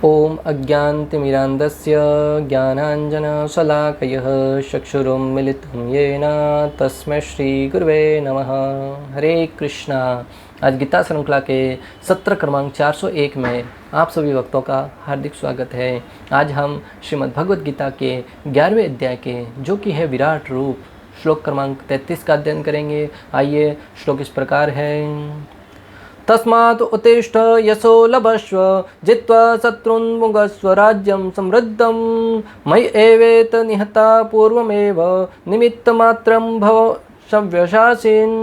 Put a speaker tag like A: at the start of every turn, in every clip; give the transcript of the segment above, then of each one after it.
A: ओम अज्ञानतिमिरान्धस्य ज्ञानाञ्जनशलाकयः चक्षुरुन्मिलितं येन तस्मै श्रीगुरुवे नमः। हरे कृष्णा। आज गीता श्रृंखला के सत्र क्रमांक 401 में आप सभी भक्तों का हार्दिक स्वागत है। आज हम श्रीमद् भगवद गीता के 11वें अध्याय के जो कि है विराट रूप श्लोक क्रमांक 33 का अध्ययन करेंगे। आइए, श्लोक इस प्रकार है। तस्मात् उत्तिष्ठ यशो लभस्व जित्वा शत्रून् भुङ्क्ष्व राज्यं समृद्धं मयि एवेत निहता पूर्वमेव निमित्तमात्रं भव सव्यसाचिन्।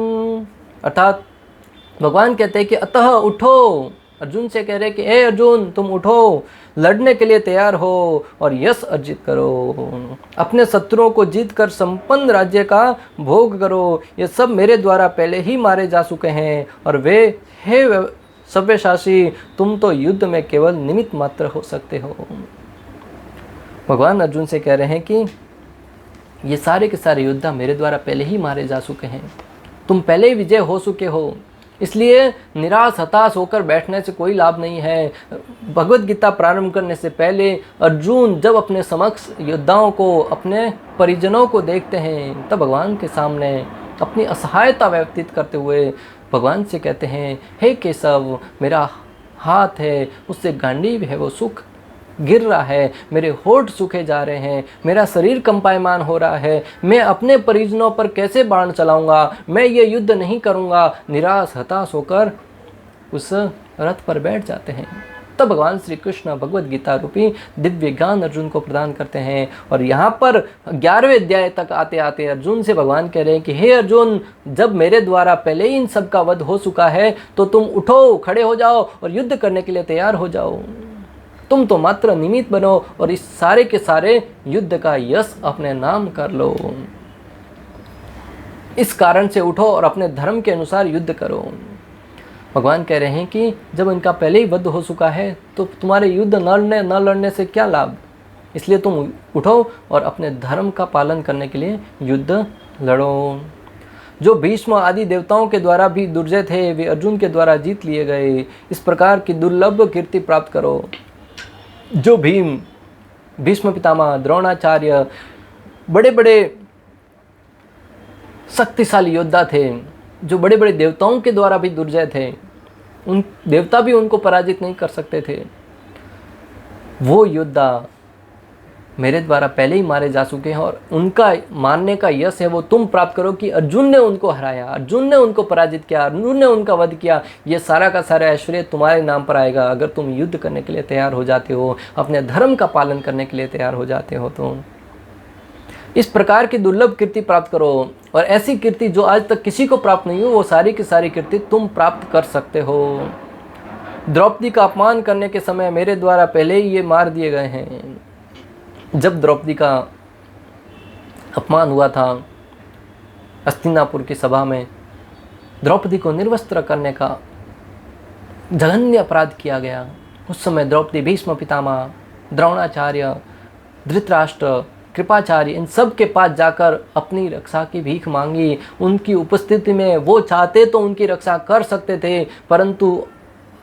A: अर्थात भगवान कहते हैं कि अतः उठो। अर्जुन से कह रहे कि हे अर्जुन, तुम उठो, लड़ने के लिए तैयार हो और यश अर्जित करो, अपने शत्रुओं को जीत कर संपन्न राज्य का भोग करो। ये सब मेरे द्वारा पहले ही मारे जा चुके हैं और वे हे सव्यसाची, तुम तो युद्ध में केवल निमित्त मात्र हो सकते हो। भगवान अर्जुन से कह रहे हैं कि ये सारे के सारे योद्धा मेरे द्वारा पहले ही मारे जा चुके हैं, तुम पहले ही विजय हो चुके हो, इसलिए निराश हताश होकर बैठने से कोई लाभ नहीं है। भगवत गीता प्रारंभ करने से पहले अर्जुन जब अपने समक्ष योद्धाओं को, अपने परिजनों को देखते हैं, तब भगवान के सामने अपनी असहायता व्यतीत करते हुए भगवान से कहते हैं, हे केशव, मेरा हाथ है उससे गांडीव है वो सुख गिर रहा है, मेरे होठ सूखे जा रहे हैं, मेरा शरीर कंपायमान हो रहा है, मैं अपने परिजनों पर कैसे बाण चलाऊंगा, मैं ये युद्ध नहीं करूंगा। निराश हताश होकर उस रथ पर बैठ जाते हैं। तब भगवान श्री कृष्ण भगवद गीता रूपी दिव्य ज्ञान अर्जुन को प्रदान करते हैं। और यहाँ पर 11वें अध्याय तक आते आते अर्जुन से भगवान कह रहे हैं कि हे अर्जुन, जब मेरे द्वारा पहले ही इन सब का वध हो चुका है तो तुम उठो, खड़े हो जाओ और युद्ध करने के लिए तैयार हो जाओ। तुम तो मात्र निमित्त बनो और इस सारे के सारे युद्ध का यश अपने नाम कर लो। इस कारण से उठो और अपने धर्म के अनुसार युद्ध करो। भगवान कह रहे हैं कि जब इनका पहले ही वध हो चुका है तो तुम्हारे युद्ध न लड़ने से क्या लाभ, इसलिए तुम उठो और अपने धर्म का पालन करने के लिए युद्ध लड़ो। जो भीष्म आदि देवताओं के द्वारा भी दुर्जय थे, वे अर्जुन के द्वारा जीत लिए गए। इस प्रकार की दुर्लभ कीर्ति प्राप्त करो। जो भीष्म पितामह, द्रोणाचार्य, बड़े बड़े शक्तिशाली योद्धा थे, जो बड़े बड़े देवताओं के द्वारा भी दुर्जय थे, उन देवता भी उनको पराजित नहीं कर सकते थे, वो योद्धा मेरे द्वारा पहले ही मारे जा चुके हैं और उनका मारने का यश है वो तुम प्राप्त करो कि अर्जुन ने उनको हराया, अर्जुन ने उनको पराजित किया, अर्जुन ने उनका वध किया। ये सारा का सारा ऐश्वर्य तुम्हारे नाम पर आएगा अगर तुम युद्ध करने के लिए तैयार हो जाते हो, अपने धर्म का पालन करने के लिए तैयार हो जाते हो। तो इस प्रकार की दुर्लभ कीर्ति प्राप्त करो और ऐसी कीर्ति जो आज तक किसी को प्राप्त नहीं हो, वो सारी की सारी कीर्ति तुम प्राप्त कर सकते हो। द्रौपदी का अपमान करने के समय मेरे द्वारा पहले ही ये मार दिए गए हैं। जब द्रौपदी का अपमान हुआ था हस्तिनापुर की सभा में, द्रौपदी को निर्वस्त्र करने का जघन्य अपराध किया गया। उस समय द्रौपदी भीष्म पितामह, द्रोणाचार्य, धृतराष्ट्र, कृपाचार्य, इन सब के पास जाकर अपनी रक्षा की भीख मांगी। उनकी उपस्थिति में वो चाहते तो उनकी रक्षा कर सकते थे, परंतु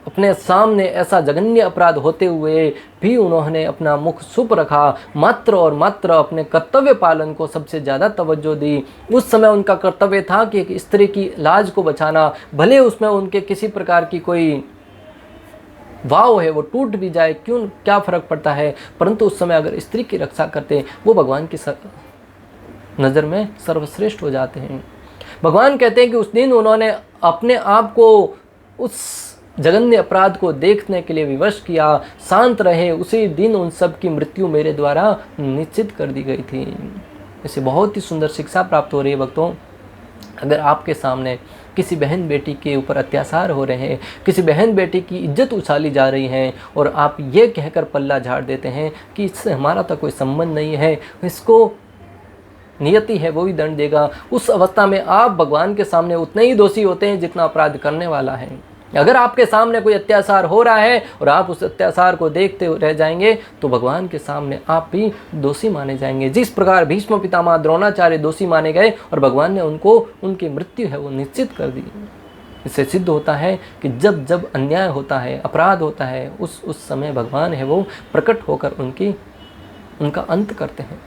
A: अपने सामने ऐसा जघन्य अपराध होते हुए भी उन्होंने अपना मुख चुप रखा, मात्र और मात्र अपने कर्तव्य पालन को सबसे ज़्यादा तवज्जो दी। उस समय उनका कर्तव्य था कि एक स्त्री की लाज को बचाना, भले उसमें उनके किसी प्रकार की कोई वाव है वो टूट भी जाए, क्यों, क्या फ़र्क पड़ता है, परंतु उस समय अगर स्त्री की रक्षा करते वो भगवान की नज़र में सर्वश्रेष्ठ हो जाते हैं। भगवान कहते हैं कि उस दिन उन्होंने अपने आप को उस जघन्य अपराध को देखने के लिए विवश किया, शांत रहे। उसी दिन उन सब की मृत्यु मेरे द्वारा निश्चित कर दी गई थी। इसे बहुत ही सुंदर शिक्षा प्राप्त हो रही है भक्तों। अगर आपके सामने किसी बहन बेटी के ऊपर अत्याचार हो रहे हैं, किसी बहन बेटी की इज्जत उछाली जा रही है और आप ये कहकर पल्ला झाड़ देते हैं कि इससे हमारा तो कोई संबंध नहीं है, इसको नियति है वो ही दंड देगा, उस अवस्था में आप भगवान के सामने उतने ही दोषी होते हैं जितना अपराध करने वाला है। अगर आपके सामने कोई अत्याचार हो रहा है और आप उस अत्याचार को देखते रह जाएंगे तो भगवान के सामने आप भी दोषी माने जाएंगे। जिस प्रकार भीष्म पितामह, द्रोणाचार्य दोषी माने गए और भगवान ने उनको, उनकी मृत्यु है वो निश्चित कर दी। इससे सिद्ध होता है कि जब जब अन्याय होता है, अपराध होता है, उस समय भगवान है वो प्रकट होकर उनका अंत करते हैं।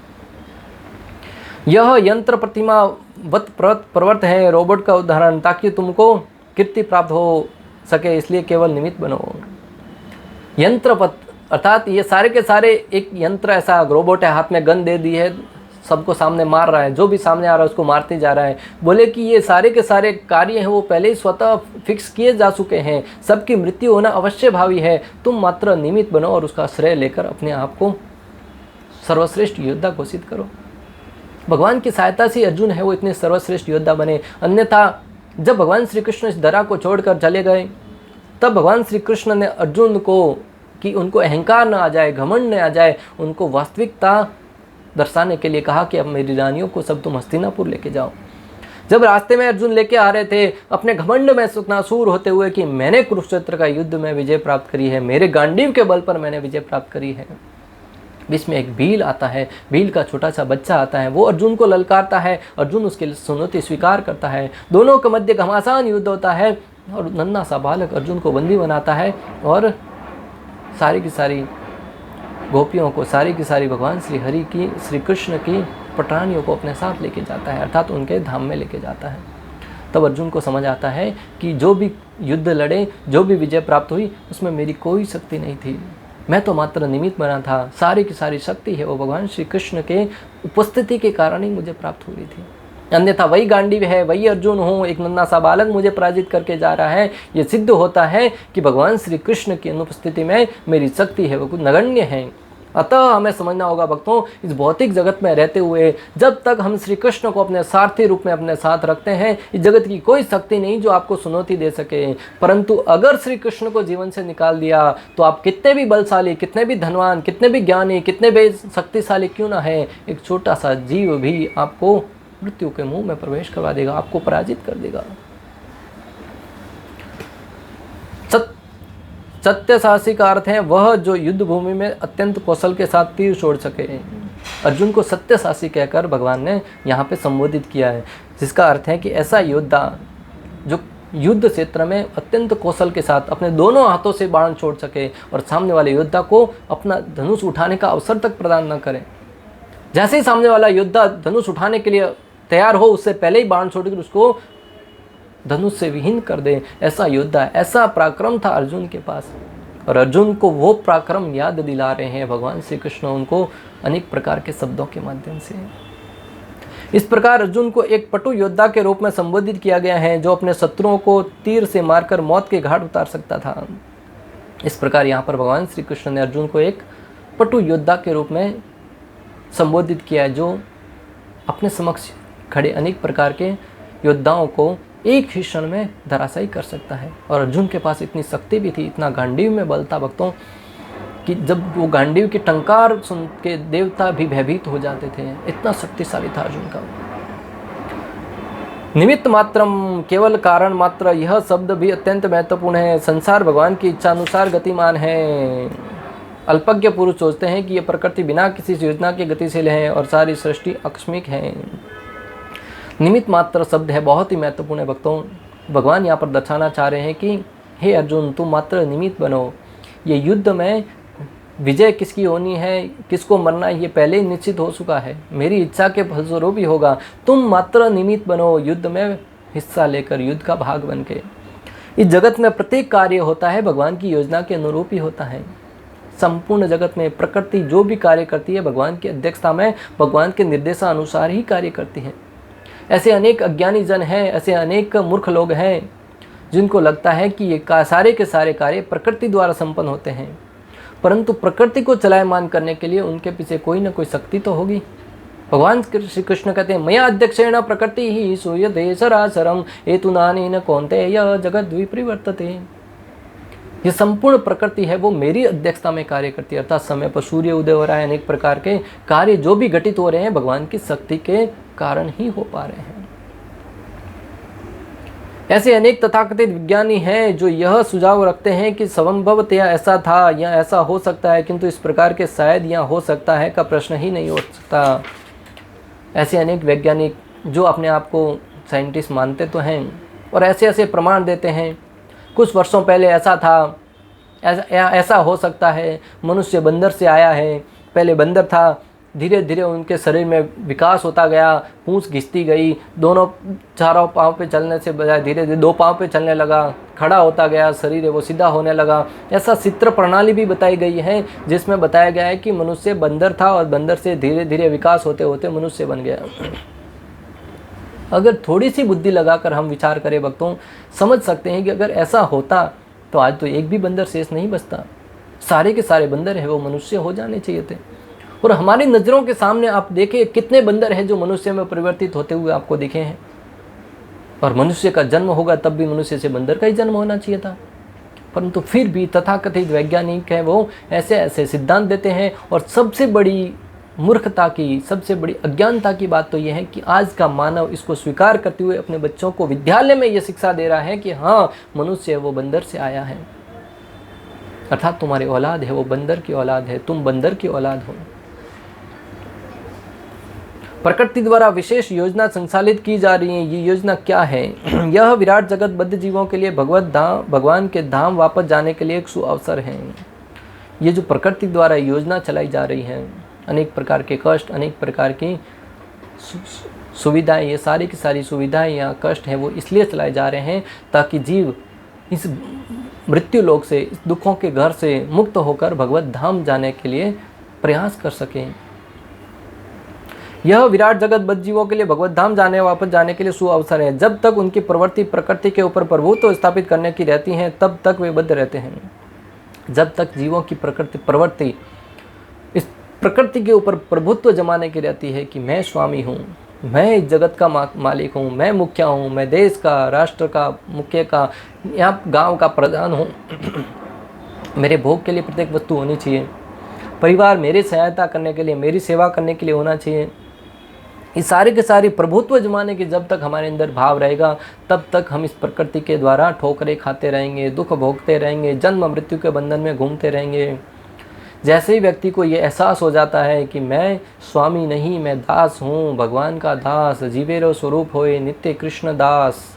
A: यह यंत्र प्रतिमा वत प्रवर्त है रोबोट का उदाहरण, ताकि तुमको कीर्ति प्राप्त हो सके, इसलिए केवल निमित्त बनो। यंत्रपत अर्थात ये सारे के सारे एक यंत्र, ऐसा रोबोट है, हाथ में गन दे दी है, सबको सामने मार रहा है, जो भी सामने आ रहा है उसको मारते जा रहा है। बोले कि ये सारे के सारे कार्य हैं वो पहले ही स्वतः फिक्स किए जा चुके हैं, सबकी मृत्यु होना अवश्य भावी है, तुम मात्र निमित्त बनो और उसका श्रेय लेकर अपने आप को सर्वश्रेष्ठ योद्धा घोषित करो। भगवान की सहायता से अर्जुन है वो इतने सर्वश्रेष्ठ योद्धा बने, अन्यथा जब भगवान श्री कृष्ण इस धरा को छोड़कर चले गए तब भगवान श्री कृष्ण ने अर्जुन को कि उनको अहंकार न आ जाए, घमंड न आ जाए, उनको वास्तविकता दर्शाने के लिए कहा कि अब मेरी रानियों को सब तुम हस्तिनापुर लेके जाओ। जब रास्ते में अर्जुन लेके आ रहे थे अपने घमंड में सुखनासूर होते हुए कि मैंने कुरुक्षेत्र का युद्ध में विजय प्राप्त करी है, मेरे गांडीव के बल पर मैंने विजय प्राप्त करी है, बीच में एक भील आता है, भील का छोटा सा बच्चा आता है, वो अर्जुन को ललकारता है, अर्जुन उसकी चुनौती स्वीकार करता है, दोनों के मध्य घमासान युद्ध होता है और नन्हा सा बालक अर्जुन को बंदी बनाता है और सारी की सारी गोपियों को, सारी की सारी भगवान श्री हरि की, श्री कृष्ण की पटरानियों को अपने साथ लेके जाता है, अर्थात उनके धाम में लेके जाता है। तब अर्जुन को समझ आता है कि जो भी युद्ध लड़े, जो भी विजय प्राप्त हुई, उसमें मेरी कोई शक्ति नहीं थी, मैं तो मात्र निमित्त बना था, सारी की सारी शक्ति है वो भगवान श्री कृष्ण के उपस्थिति के कारण ही मुझे प्राप्त हुई थी, अन्यथा वही गांडीव है, वही अर्जुन हूँ, एक नन्हा सा बालक मुझे पराजित करके जा रहा है। ये सिद्ध होता है कि भगवान श्री कृष्ण की अनुपस्थिति में मेरी शक्ति है वो कुछ नगण्य है। अतः हमें समझना होगा भक्तों, इस भौतिक जगत में रहते हुए जब तक हम श्री कृष्ण को अपने सारथी रूप में अपने साथ रखते हैं, इस जगत की कोई शक्ति नहीं जो आपको चुनौती दे सके। परंतु अगर श्री कृष्ण को जीवन से निकाल दिया तो आप कितने भी बलशाली, कितने भी धनवान, कितने भी ज्ञानी, कितने भी शक्तिशाली क्यों ना है, एक छोटा सा जीव भी आपको मृत्यु के मुंह में प्रवेश करवा देगा, आपको पराजित कर देगा। सत्य साहसी का अर्थ है वह जो युद्ध भूमि में अत्यंत कौशल के साथ तीर छोड़ सके। अर्जुन को सत्य साहसी कहकर भगवान ने यहाँ पे संबोधित किया है, जिसका अर्थ है कि ऐसा योद्धा जो युद्ध क्षेत्र में अत्यंत कौशल के साथ अपने दोनों हाथों से बाण छोड़ सके और सामने वाले योद्धा को अपना धनुष उठाने का अवसर तक प्रदान न करे। जैसे ही सामने वाला योद्धा धनुष उठाने के लिए तैयार हो, उससे पहले ही बाण छोड़कर उसको धनुष से विहीन कर दे, ऐसा योद्धा, ऐसा पराक्रम था अर्जुन के पास। और अर्जुन को वो पराक्रम याद दिला रहे हैं भगवान श्री कृष्ण उनको अनेक प्रकार के शब्दों के माध्यम से। इस प्रकार अर्जुन को एक पटु योद्धा के रूप में संबोधित किया गया है, जो अपने शत्रुओं को तीर से मारकर मौत के घाट उतार सकता था। इस प्रकार यहाँ पर भगवान श्री कृष्ण ने अर्जुन को एक पटु योद्धा के रूप में संबोधित किया है, जो अपने समक्ष खड़े अनेक प्रकार के योद्धाओं को एक ही क्षण में धराशायी कर सकता है। और अर्जुन के पास इतनी शक्ति भी थी, इतना गांडीव में बल था भक्तों, कि जब वो गांडीव की टंकार सुन के देवता भी भयभीत हो जाते थे, इतना शक्तिशाली था अर्जुन का। निमित्त मात्रम, केवल कारण मात्र, यह शब्द भी अत्यंत महत्वपूर्ण है। संसार भगवान की इच्छा अनुसार गतिमान है। अल्पज्ञ पुरुष सोचते हैं कि यह प्रकृति बिना किसी योजना के गतिशील है और सारी सृष्टि आकस्मिक है। निमित्त मात्र शब्द है बहुत ही महत्वपूर्ण है भक्तों। भगवान यहाँ पर दर्शाना चाह रहे हैं कि हे अर्जुन, तुम मात्र निमित्त बनो। ये युद्ध में विजय किसकी होनी है, किसको मरना है, ये पहले ही निश्चित हो चुका है, मेरी इच्छा के फलस्वरूप ही होगा। तुम मात्र निमित्त बनो, युद्ध में हिस्सा लेकर, युद्ध का भाग बन के। इस जगत में प्रत्येक कार्य होता है भगवान की योजना के अनुरूप ही होता है। संपूर्ण जगत में प्रकृति जो भी कार्य करती है भगवान की अध्यक्षता में, भगवान के निर्देशानुसार ही कार्य करती है। ऐसे अनेक अज्ञानी जन हैं, ऐसे अनेक मूर्ख लोग हैं जिनको लगता है कि ये सारे के सारे कार्य प्रकृति द्वारा संपन्न होते हैं, परंतु प्रकृति को चलायमान करने के लिए उनके पीछे कोई ना कोई शक्ति तो होगी। भगवान श्री कृष्ण कहते हैं, मया अध्यक्षेण प्रकृति ही सूयते सरासरम हेतुनानेन कौन्तेय जगद्विपरिवर्तते। ये संपूर्ण प्रकृति है वो मेरी अध्यक्षता में कार्य करती है, अर्थात समय पर सूर्य उदय हो रहा है, अनेक प्रकार के कार्य जो भी घटित हो रहे हैं भगवान की शक्ति के कारण ही हो पा रहे हैं। ऐसे अनेक तथाकथित विज्ञानी हैं जो यह सुझाव रखते हैं कि संभवतया ऐसा था या ऐसा हो सकता है, किंतु इस प्रकार के शायद या हो सकता है का प्रश्न ही नहीं हो सकता। ऐसे अनेक वैज्ञानिक जो अपने आप को साइंटिस्ट मानते तो हैं, और ऐसे ऐसे प्रमाण देते हैं। कुछ वर्षों पहले ऐसा था, ऐसा हो सकता है, मनुष्य बंदर से आया है, पहले बंदर था, धीरे धीरे उनके शरीर में विकास होता गया, पूंछ घिसती गई, दोनों चारों पाँव पे चलने से बजाय धीरे धीरे 2 पाँव पे चलने लगा, खड़ा होता गया, शरीर है वो सीधा होने लगा। ऐसा चित्र प्रणाली भी बताई गई है जिसमें बताया गया है कि मनुष्य बंदर था और बंदर से धीरे धीरे विकास होते होते मनुष्य बन गया। अगर थोड़ी सी बुद्धि लगाकर हम विचार करें भक्तों, समझ सकते हैं कि अगर ऐसा होता तो आज तो एक भी बंदर शेष नहीं बचता, सारे के सारे बंदर है वो मनुष्य हो जाने चाहिए थे। और हमारी नज़रों के सामने आप देखें कितने बंदर हैं जो मनुष्य में परिवर्तित होते हुए आपको दिखे हैं। और मनुष्य का जन्म होगा तब भी मनुष्य से बंदर का ही जन्म होना चाहिए था, परंतु फिर भी तथाकथित वैज्ञानिक हैं वो ऐसे ऐसे सिद्धांत देते हैं। और सबसे बड़ी मूर्खता की, सबसे बड़ी अज्ञानता की बात तो यह है कि आज का मानव इसको स्वीकार करते हुए अपने बच्चों को विद्यालय में ये शिक्षा दे रहा है कि हाँ, मनुष्य वो बंदर से आया है, अर्थात तुम्हारी औलाद है वो बंदर की औलाद है, तुम बंदर की औलाद हो। प्रकृति द्वारा विशेष योजना संचालित की जा रही है। ये योजना क्या है? यह विराट जगत बद्ध जीवों के लिए भगवान के धाम वापस जाने के लिए एक सुअवसर है। ये जो प्रकृति द्वारा योजना चलाई जा रही है, अनेक प्रकार के कष्ट, अनेक प्रकार की सुविधाएं, ये सारी की सारी सुविधाएं या कष्ट हैं वो इसलिए चलाए जा रहे हैं ताकि जीव इस मृत्यु लोक से, इस दुखों के घर से मुक्त होकर भगवत धाम जाने के लिए प्रयास कर सकें। यह विराट जगत बद्ध जीवों के लिए भगवत धाम वापस जाने के लिए सुअवसर है। जब तक उनकी प्रवृत्ति प्रकृति के ऊपर प्रभुत्व स्थापित करने की रहती है तब तक वे बद्ध रहते हैं। जब तक जीवों की प्रवृत्ति इस प्रकृति के ऊपर प्रभुत्व जमाने की रहती है कि मैं स्वामी हूँ, मैं इस जगत का मालिक हूँ, मैं मुखिया हूँ, मैं देश का, राष्ट्र का मुखिया का, यहाँ गांव का प्रधान हूँ, मेरे भोग के लिए प्रत्येक वस्तु होनी चाहिए, परिवार मेरी सहायता करने के लिए, मेरी सेवा करने के लिए होना चाहिए, इस सारे के सारे प्रभुत्व जमाने के जब तक हमारे अंदर भाव रहेगा तब तक हम इस प्रकृति के द्वारा ठोकरें खाते रहेंगे, दुख भोगते रहेंगे, जन्म मृत्यु के बंधन में घूमते रहेंगे। जैसे ही व्यक्ति को ये एहसास हो जाता है कि मैं स्वामी नहीं, मैं दास हूँ, भगवान का दास, जीवेरो स्वरूप होए नित्य कृष्ण दास,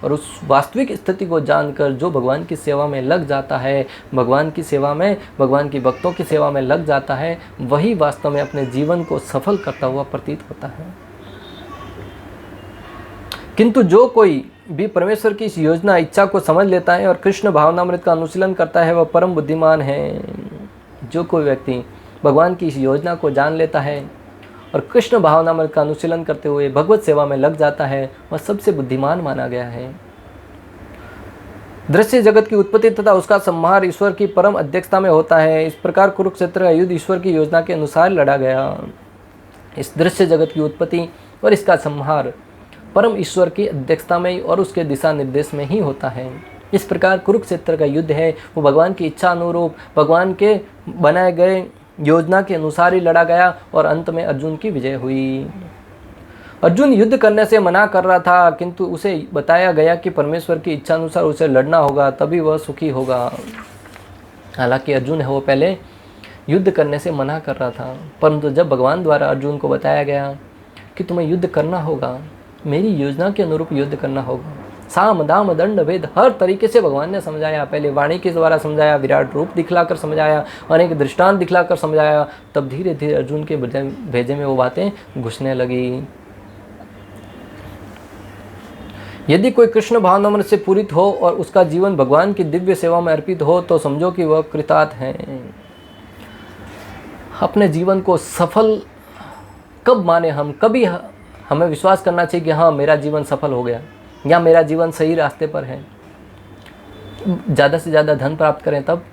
A: और उस वास्तविक स्थिति को जानकर जो भगवान की सेवा में लग जाता है, भगवान की सेवा में, भगवान की भक्तों की सेवा में लग जाता है, वही वास्तव में अपने जीवन को सफल करता हुआ प्रतीत होता है। किंतु जो कोई भी परमेश्वर की इस योजना, इच्छा को समझ लेता है और कृष्ण भावनामृत का अनुशीलन करता है वह परम बुद्धिमान है। जो कोई व्यक्ति भगवान की इस योजना को जान लेता है और कृष्ण भावनामृत का अनुशीलन करते हुए भगवत सेवा में लग जाता है वह सबसे बुद्धिमान माना गया है। दृश्य जगत की उत्पत्ति तथा उसका संहार ईश्वर की परम अध्यक्षता में होता है। इस प्रकार कुरुक्षेत्र का युद्ध ईश्वर की योजना के अनुसार लड़ा गया। इस दृश्य जगत की उत्पत्ति और इसका संहार परम ईश्वर की अध्यक्षता में और उसके दिशा निर्देश में ही होता है। इस प्रकार कुरुक्षेत्र का युद्ध है वो भगवान की इच्छा अनुरूप, भगवान के बनाए गए योजना के अनुसार ही लड़ा गया और अंत में अर्जुन की विजय हुई। अर्जुन युद्ध करने से मना कर रहा था किंतु उसे बताया गया कि परमेश्वर की इच्छा अनुसार उसे लड़ना होगा तभी वह सुखी होगा। हालांकि अर्जुन है वो पहले युद्ध करने से मना कर रहा था, परंतु जब भगवान द्वारा अर्जुन को बताया गया कि तुम्हें युद्ध करना होगा, मेरी योजना के अनुरूप युद्ध करना होगा, साम दाम दंड भेद हर तरीके से भगवान ने समझाया। पहले वाणी के द्वारा समझाया, विराट रूप दिखलाकर समझाया, अनेक दृष्टांत दिखलाकर समझाया, तब धीरे धीरे अर्जुन के भेजे में वो बातें घुसने लगी। यदि कोई कृष्ण भावनामृत से पूरित हो और उसका जीवन भगवान की दिव्य सेवा में अर्पित हो तो समझो कि वह कृतार्थ है। अपने जीवन को सफल कब माने हम, कभी हमें विश्वास करना चाहिए कि हाँ मेरा जीवन सफल हो गया या मेरा जीवन सही रास्ते पर है। ज़्यादा से ज़्यादा धन प्राप्त करें तब,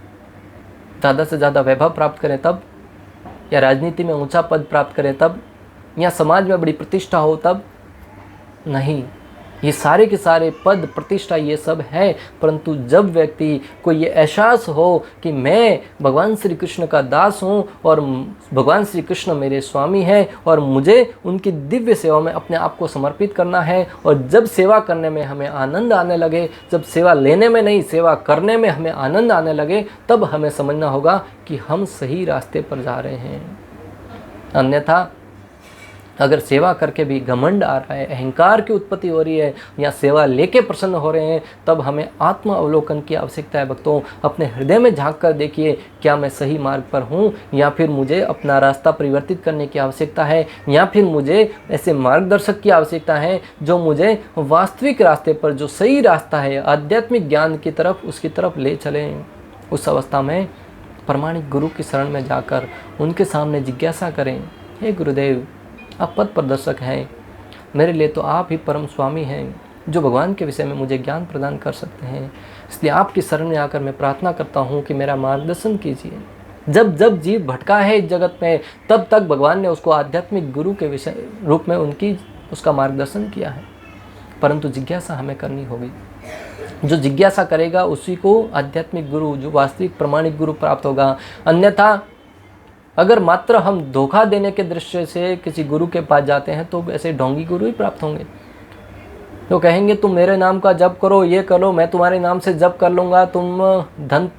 A: ज़्यादा से ज़्यादा वैभव प्राप्त करें तब, या राजनीति में ऊंचा पद प्राप्त करें तब, या समाज में बड़ी प्रतिष्ठा हो तब नहीं। ये सारे के सारे पद, प्रतिष्ठा ये सब है, परंतु जब व्यक्ति को ये एहसास हो कि मैं भगवान श्री कृष्ण का दास हूँ और भगवान श्री कृष्ण मेरे स्वामी हैं और मुझे उनकी दिव्य सेवा में अपने आप को समर्पित करना है, और जब सेवा करने में हमें आनंद आने लगे, जब सेवा लेने में नहीं सेवा करने में हमें आनंद आने लगे, तब हमें समझना होगा कि हम सही रास्ते पर जा रहे हैं। अन्यथा अगर सेवा करके भी घमंड आ रहा है, अहंकार की उत्पत्ति हो रही है, या सेवा लेके प्रसन्न हो रहे हैं, तब हमें आत्म अवलोकन की आवश्यकता है भक्तों। अपने हृदय में झांक कर देखिए, क्या मैं सही मार्ग पर हूँ, या फिर मुझे अपना रास्ता परिवर्तित करने की आवश्यकता है, या फिर मुझे ऐसे मार्गदर्शक की आवश्यकता है जो मुझे वास्तविक रास्ते पर, जो सही रास्ता है आध्यात्मिक ज्ञान की तरफ, उसकी तरफ ले चलें। उस अवस्था में प्रामाणिक गुरु की शरण में जाकर उनके सामने जिज्ञासा करें, हे गुरुदेव, आप पथ प्रदर्शक हैं, मेरे लिए तो आप ही परम स्वामी हैं जो भगवान के विषय में मुझे ज्ञान प्रदान कर सकते हैं। इसलिए आपकी शरण में आकर मैं प्रार्थना करता हूँ कि मेरा मार्गदर्शन कीजिए। जब जब जीव भटका है इस जगत में, तब तक भगवान ने उसको आध्यात्मिक गुरु के विषय रूप में उसका मार्गदर्शन किया है। परंतु जिज्ञासा हमें करनी होगी। जो जिज्ञासा करेगा उसी को आध्यात्मिक गुरु, जो वास्तविक प्रामाणिक गुरु प्राप्त होगा। अन्यथा अगर मात्र हम धोखा देने के दृष्टि से किसी गुरु के पास जाते हैं तो ऐसे ढोंगी गुरु ही प्राप्त होंगे। तो कहेंगे तुम मेरे नाम का जप करो, ये करो, मैं तुम्हारे नाम से जप कर लूँगा, तुम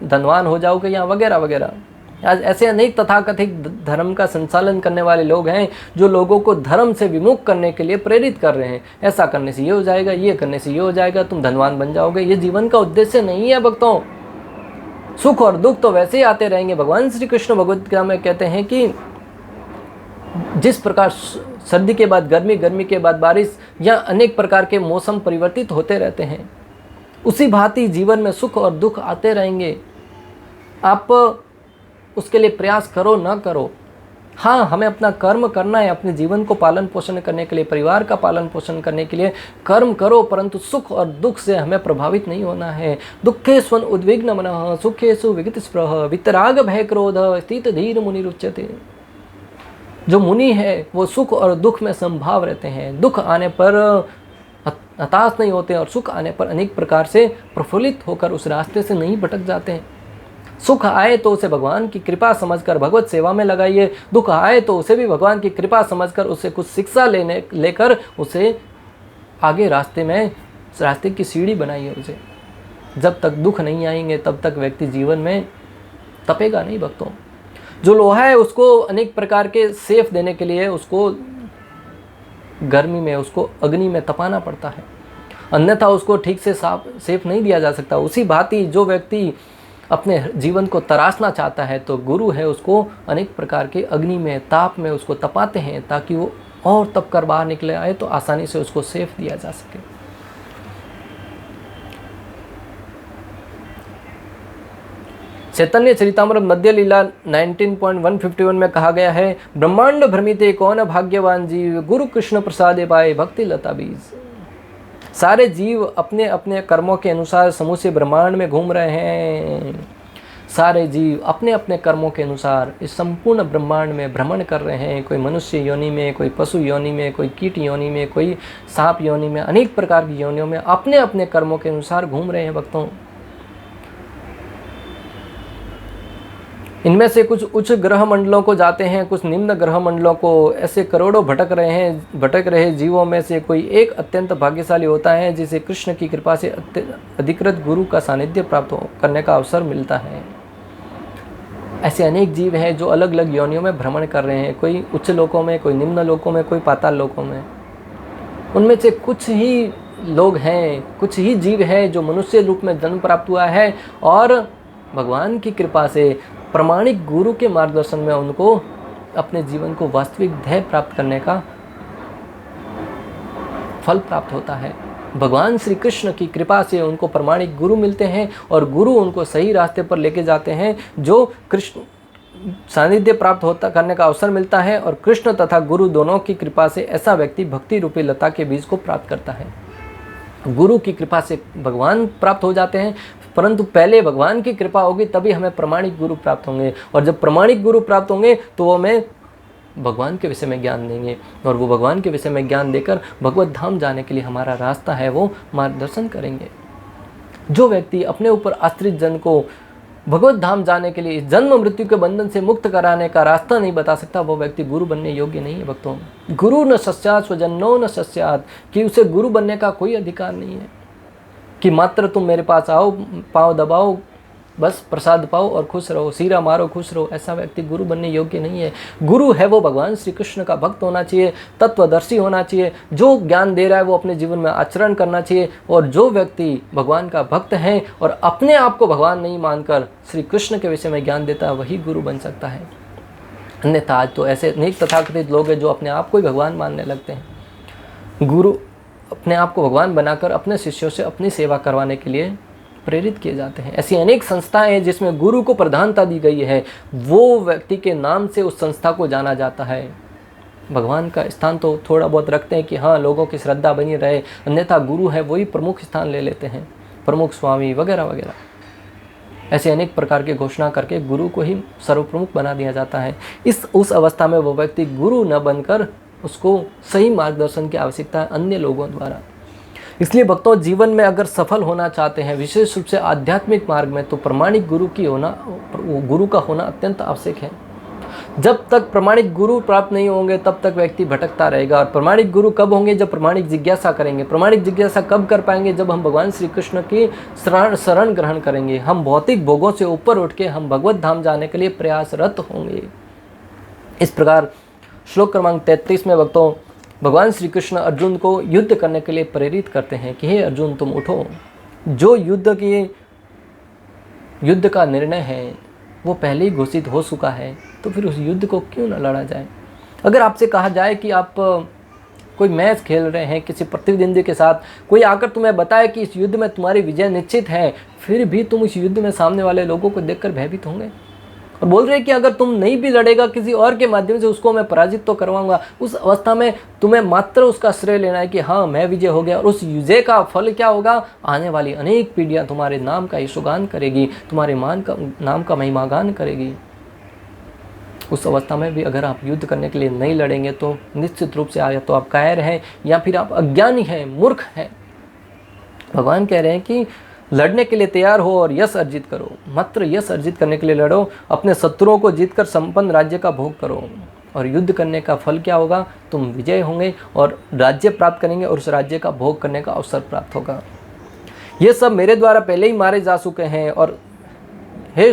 A: धनवान हो जाओगे, या वगैरह वगैरह। आज ऐसे अनेक तथाकथित धर्म का संचालन करने वाले लोग हैं जो लोगों को धर्म से विमुख करने के लिए प्रेरित कर रहे हैं। ऐसा करने से ये हो जाएगा, ये करने से ये हो जाएगा, तुम धनवान बन जाओगे। ये जीवन का उद्देश्य नहीं है भक्तों। सुख और दुख तो वैसे ही आते रहेंगे। भगवान श्री कृष्ण भगवद गीता में कहते हैं कि जिस प्रकार सर्दी के बाद गर्मी, गर्मी के बाद बारिश, या अनेक प्रकार के मौसम परिवर्तित होते रहते हैं, उसी भांति जीवन में सुख और दुख आते रहेंगे। आप उसके लिए प्रयास करो ना करो, हाँ, हमें अपना कर्म करना है, अपने जीवन को पालन पोषण करने के लिए, परिवार का पालन पोषण करने के लिए कर्म करो, परंतु सुख और दुख से हमें प्रभावित नहीं होना है। दुखेस्वन उद्विग्न मनः सुखेषु विगत स्पृह वितराग भय क्रोध स्थित धीर मुनि रुच्यते। जो मुनि है वो सुख और दुख में समभाव रहते हैं। दुख आने पर हताश नहीं होते और सुख आने पर अनेक प्रकार से प्रफुल्लित होकर उस रास्ते से नहीं भटक जाते हैं। सुख आए तो उसे भगवान की कृपा समझकर भगवत सेवा में लगाइए, दुख आए तो उसे भी भगवान की कृपा समझकर उससे कुछ शिक्षा लेकर उसे आगे रास्ते की सीढ़ी बनाइए उसे। जब तक दुख नहीं आएंगे तब तक व्यक्ति जीवन में तपेगा नहीं भक्तों। जो लोहा है उसको अनेक प्रकार के सेफ देने के लिए उसको गर्मी में, उसको अग्नि में तपाना पड़ता है, अन्यथा उसको ठीक से सेफ नहीं दिया जा सकता। उसी भांति जो व्यक्ति अपने जीवन को तराशना चाहता है तो गुरु है उसको अनेक प्रकार के अग्नि में, ताप में उसको तपाते हैं ताकि वो और तप कर बाहर निकले आए तो आसानी से उसको सेफ दिया जा सके। चैतन्य चरितामृत मध्य लीला 19.151 में कहा गया है, ब्रह्मांड भ्रमिते कौन भाग्यवान जीव, गुरु कृष्ण प्रसादे पाए भक्ति लता बीज। सारे जीव अपने अपने कर्मों के अनुसार समूचे ब्रह्मांड में घूम रहे हैं। सारे जीव अपने अपने कर्मों के अनुसार इस संपूर्ण ब्रह्मांड में भ्रमण कर रहे हैं। कोई मनुष्य योनि में, कोई पशु योनि में, कोई कीट योनि में, कोई सांप योनि में, अनेक प्रकार की योनियों में अपने अपने कर्मों के अनुसार घूम रहे हैं भक्तों। इनमें से कुछ उच्च ग्रह मंडलों को जाते हैं, कुछ निम्न ग्रह मंडलों को। ऐसे करोड़ों भटक रहे जीवों में से कोई एक अत्यंत भाग्यशाली होता है जिसे कृष्ण की कृपा से अधिकृत गुरु का सानिध्य प्राप्त करने का अवसर मिलता है। ऐसे अनेक जीव हैं जो अलग अलग योनियों में भ्रमण कर रहे हैं, कोई उच्च लोकों में, कोई निम्न लोकों में, कोई पाताल लोकों में। उनमें से कुछ ही लोग हैं, कुछ ही जीव हैं जो मनुष्य रूप में जन्म प्राप्त हुआ है और भगवान की कृपा से प्रामाणिक गुरु के मार्गदर्शन में उनको अपने जीवन को वास्तविक ध्येय प्राप्त करने का फल प्राप्त होता है। भगवान श्री कृष्ण की कृपा से उनको प्रामाणिक गुरु मिलते हैं और गुरु उनको सही रास्ते पर लेके जाते हैं। जो कृष्ण सानिध्य प्राप्त करने का अवसर मिलता है और कृष्ण तथा गुरु दोनों की कृपा से ऐसा व्यक्ति भक्ति रूपी लता के बीज को प्राप्त करता है। गुरु की कृपा से भगवान प्राप्त हो जाते हैं, परंतु पहले भगवान की कृपा होगी तभी हमें प्रामाणिक गुरु प्राप्त होंगे। और जब प्रामाणिक गुरु प्राप्त होंगे तो वो हमें भगवान के विषय में ज्ञान देंगे और वो भगवान के विषय में ज्ञान देकर भगवत धाम जाने के लिए हमारा रास्ता है वो मार्गदर्शन करेंगे। जो व्यक्ति अपने ऊपर आश्रित जन को भगवत धाम जाने के लिए जन्म मृत्यु के बंधन से मुक्त कराने का रास्ता नहीं बता सकता, वो व्यक्ति गुरु बनने योग्य नहीं है भक्तों। गुरु न सस्यात् स्वजन्नो न सस्यात्, कि उसे गुरु बनने का कोई अधिकार नहीं है कि मात्र तुम मेरे पास आओ, पाँव दबाओ, बस प्रसाद पाओ और खुश रहो, सीरा मारो खुश रहो, ऐसा व्यक्ति गुरु बनने योग्य नहीं है। गुरु है वो भगवान श्री कृष्ण का भक्त होना चाहिए, तत्वदर्शी होना चाहिए, जो ज्ञान दे रहा है वो अपने जीवन में आचरण करना चाहिए। और जो व्यक्ति भगवान का भक्त है और अपने आप को भगवान नहीं मानकर श्री कृष्ण के विषय में ज्ञान देता है, वही गुरु बन सकता है। अन्यथा आज तो ऐसे अनेक तथाकथित लोग हैं जो अपने आप को ही भगवान मानने लगते हैं। गुरु अपने आप को भगवान बनाकर अपने शिष्यों से अपनी सेवा करवाने के लिए प्रेरित किए जाते हैं। ऐसी अनेक संस्थाएं हैं जिसमें गुरु को प्रधानता दी गई है, वो व्यक्ति के नाम से उस संस्था को जाना जाता है। भगवान का स्थान तो थोड़ा बहुत रखते हैं कि हाँ लोगों की श्रद्धा बनी रहे, अन्यथा गुरु है वही प्रमुख स्थान ले लेते हैं, प्रमुख स्वामी वगैरह वगैरह। ऐसे अनेक प्रकार की घोषणा करके गुरु को ही सर्वप्रमुख बना दिया जाता है। उस अवस्था में वो व्यक्ति गुरु न बनकर उसको सही मार्गदर्शन की आवश्यकता है अन्य लोगों द्वारा। इसलिए भक्तों, जीवन में अगर सफल होना चाहते हैं, विशेष रूप से आध्यात्मिक मार्ग में, तो प्रमाणिक गुरु का होना अत्यंत आवश्यक है। जब तक प्रमाणिक गुरु प्राप्त नहीं होंगे तब तक व्यक्ति भटकता रहेगा। और प्रमाणिक गुरु कब होंगे? जब प्रमाणिक जिज्ञासा करेंगे। प्रमाणिक जिज्ञासा कब कर पाएंगे? जब हम भगवान श्री कृष्ण की शरण ग्रहण करेंगे। हम भौतिक भोगों से ऊपर उठ के हम भगवत धाम जाने के लिए प्रयासरत होंगे। इस प्रकार श्लोक क्रमांक 33 में भक्तों भगवान श्री कृष्ण अर्जुन को युद्ध करने के लिए प्रेरित करते हैं कि हे अर्जुन, तुम उठो। जो युद्ध का निर्णय है वो पहले ही घोषित हो चुका है, तो फिर उस युद्ध को क्यों न लड़ा जाए। अगर आपसे कहा जाए कि आप कोई मैच खेल रहे हैं किसी प्रतिद्वंदी के साथ, कोई आकर तुम्हें बताए कि इस युद्ध में तुम्हारी विजय निश्चित है, फिर भी तुम इस युद्ध में सामने वाले लोगों को देखकर भयभीत होंगे और बोल रहे हैं कि अगर तुम नहीं भी लड़ेगा किसी और के माध्यम से उसको मैं पराजित तो करवाऊंगा। उस अवस्था में तुम्हें मात्र उसका श्रेय लेना है कि हाँ मैं विजय हो गया, और उस विजय का फल क्या होगा? आने वाली अनेक पीढ़ियां तुम्हारे नाम का यशोगान करेगी, तुम्हारे नाम का महिमागान करेगी। उस अवस्था में भी अगर आप युद्ध करने के लिए नहीं लड़ेंगे तो निश्चित रूप से या तो आप कायर हैं या फिर आप अज्ञानी हैं, मूर्ख हैं। भगवान कह रहे हैं कि लड़ने के लिए तैयार हो और यश अर्जित करो। मात्र यश अर्जित करने के लिए लड़ो, अपने शत्रुओं को जीतकर संपन्न राज्य का भोग करो। और युद्ध करने का फल क्या होगा? तुम विजय होंगे और राज्य प्राप्त करेंगे और उस राज्य का भोग करने का अवसर प्राप्त होगा। ये सब मेरे द्वारा पहले ही मारे जा चुके हैं, और हे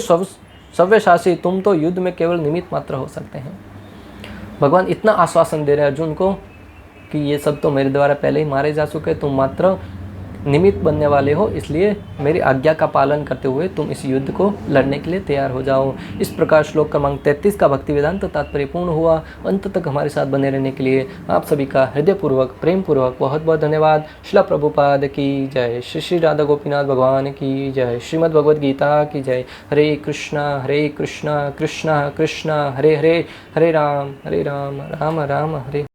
A: सव्यसाची, तुम तो युद्ध में केवल निमित्त मात्र हो सकते हैं। भगवान इतना आश्वासन दे रहे हैं अर्जुन को कि ये सब तो मेरे द्वारा पहले ही मारे जा चुके, तुम मात्र निमित्त बनने वाले हो, इसलिए मेरी आज्ञा का पालन करते हुए तुम इस युद्ध को लड़ने के लिए तैयार हो जाओ। इस प्रकार श्लोक क्रमांक 33 का भक्ति वेदांत तात्पर्य पूर्ण हुआ। अंत तक हमारे साथ बने रहने के लिए आप सभी का हृदयपूर्वक प्रेम पूर्वक बहुत बहुत धन्यवाद। श्रील प्रभुपाद की जय। श्री श्री राधा गोपीनाथ भगवान की जय। श्रीमद् भगवद गीता की जय। हरे कृष्णा कृष्णा कृष्णा हरे हरे, हरे राम राम राम हरे